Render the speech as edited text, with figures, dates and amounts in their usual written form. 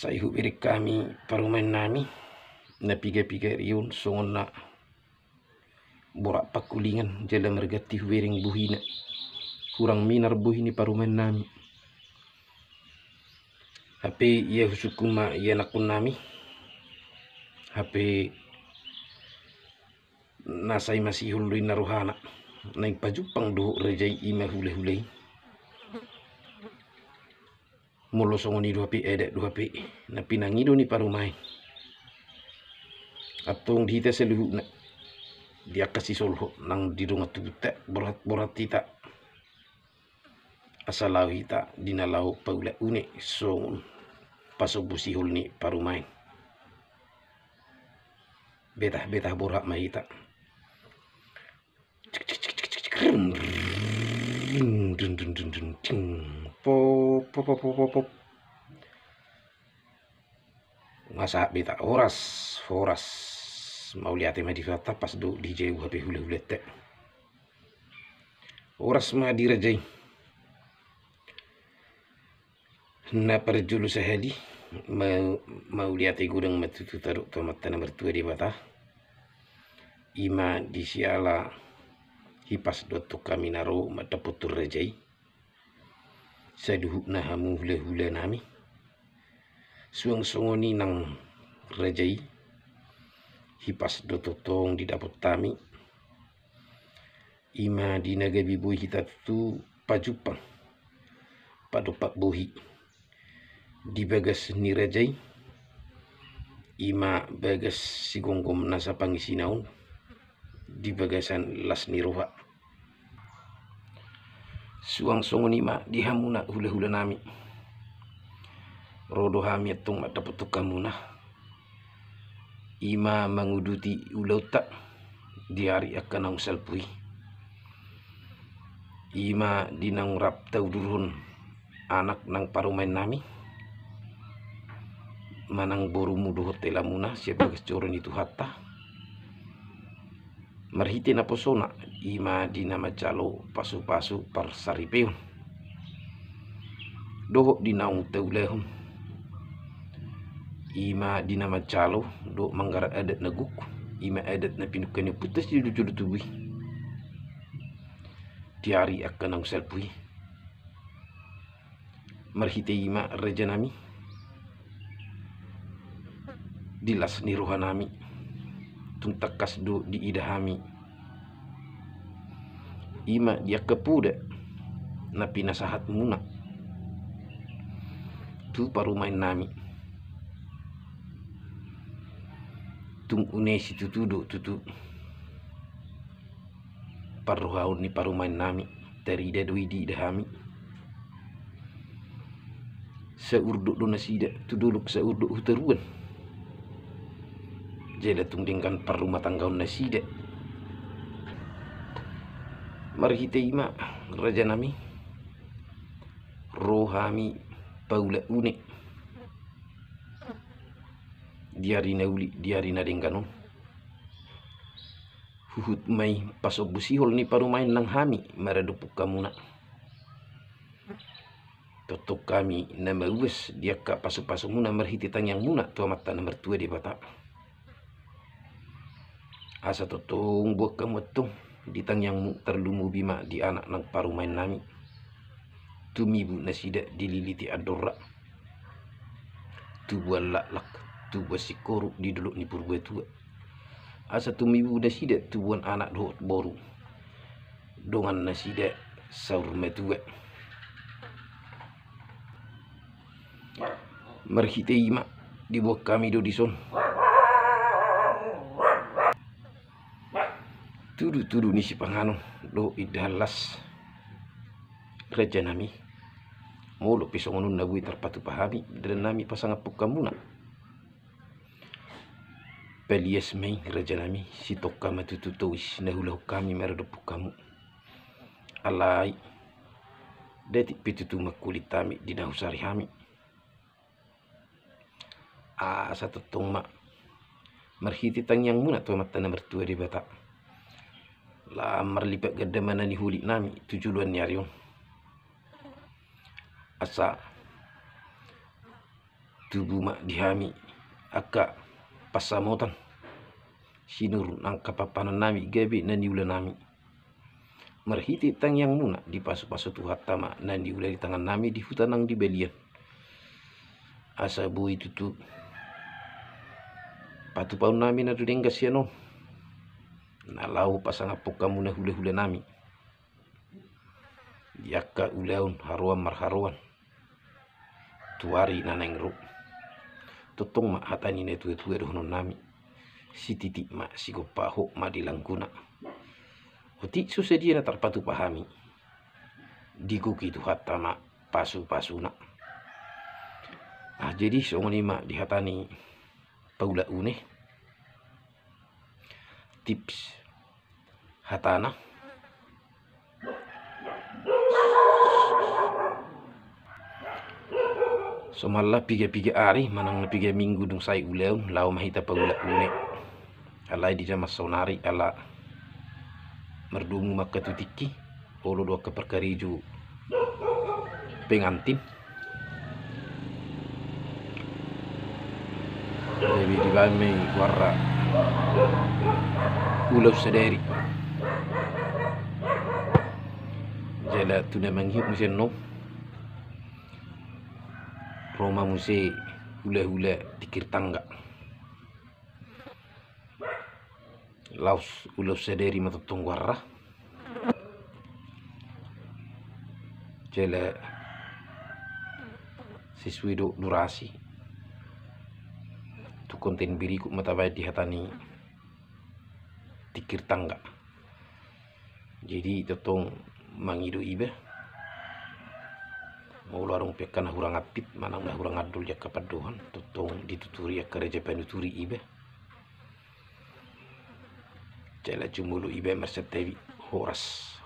Sayhu irik kami parumain nami na piga-piga riyon songon na borak pakulingan jala mergati huwering buhina kurang minar buhini parumain nami hape iya husukuma iya nakun nami hape nasay masihuluy na rohana naing pajupang do rejay ima hule-hulay mulo songoni dua pi edek dua pi na pinangido ni parumay atong dihita seluhuk na dia kasih solho nang didong atuta borat tita asalau hita dinalau paula une songon pasobusi hulni parumay betah borak mahita pop ngasa beta horas mau lihat ma di fata pas do DJ HP hule te horas ma dirajay na perjulu sehadi mau lihat gudang matutu taruh tomat tanah mertua di bata ima di siala hipas dotu kami naro mataputur rejay saduhuk na hamu hule nami suang songoni nang rejay hipas dotu tong di dapot tami ima di nagabi buhi kita tu pajupang padopak buhi di bagas ni rejay ima bagas sigonggom nasa pangisinaon di bagasan las ni roha suang songon ima di hamuna hula nami rodo hami atong mataputuk kamuna ima menguduti ulauta di hari akan ang salpui ima dinang rap tau durun anak nang parumain nami manang boru mudo hotel amuna siapa kecoron itu hatta marhiti na posona ima dinama calo pasu par saripeon dohok dinaung teulehon ima dinama calo do manggarat adat naguk ima adat na pinukan putus di dujul tubuh tiari akan ang selpui marhiti ima rejanami dilas ni rohanami tuntakas do di idahami ima dia kepuda na pinasahat muna tu parumain nami tung unesi tutu parrohaun ni parumain nami terida duidi idahami seurduk do nasida tuduluk seurduk huteruan jeda tungdingkan parrumah tanggaun nasida marhite ima raja nami rohami paula une diari na dengkanon huhut mai pasok busihol ni parumain nang hami maradupuk kamuna totok kami nama uwes dia ka pasok muna marhiti tangyang muna tua mata nomor 2 di bata asa totong buat kamu ditang yang terlumu bima di anak nang parumain nami tumibu nasida dililiti adora tu laklak tu sikoru di dulu ni purba tua asa tumibu nasida tuan anak dohot boru dongan nasida saur metua marhite ima di buat kami do dison tudu ni si pangano do idalas reja nami molo pisongonun nabui terpatu pahami dan nami pasang pukamuna pelies mei reja nami si toka matututuis nahulau kami merado pukamu alai detik pitutu makulit tami di nahusari hami satu tong mak marhiti tangyang muna to mata nomor 2 di bata la marlipat gada mana ni huli nami tujuan nyarion asa tubuh mak dihami aka pasamotan sinur nang kapapanan nami gabi nan diulah nami merhiti tang yang muna di pasu-pasu tuhat tama nan diulah di tangan nami di hutan nang di belian asa bu itu tu patu paun nami na tu denggas siano na lau pasang apok kamu na hule-hule nami yaka uleun haruan marharuan tuari naneng ru totong mak hatani ne tuwe-tuwe dohnon nami si titik mak si gopaho mak dilangkuna uti susedia na terpatu pahami dikuki tu hatta mak pasu-pasuna jadi songoni mak dihatani paula une tips hatana somalla piga-piga ari manang na piga minggu dung sai uleun lau mahita paula une alai di jama sonari ala merdumu maka tutiki olo dua keperkariju pengantin jadi di bame warra ulau sederi jala tuna manghiup musen no Roma muse hula-hula tikir tangga laus ulau sederi matutong warra jala siswi do durasi tu konten biriku matabay dihatani tikir tangga jadi totong mangido ibe mau larung pekan hurang apit manang na hurang adul ya kapadohan totong dituturi ya kereja penuturi ibe jala jumulu ibe mersetevi horas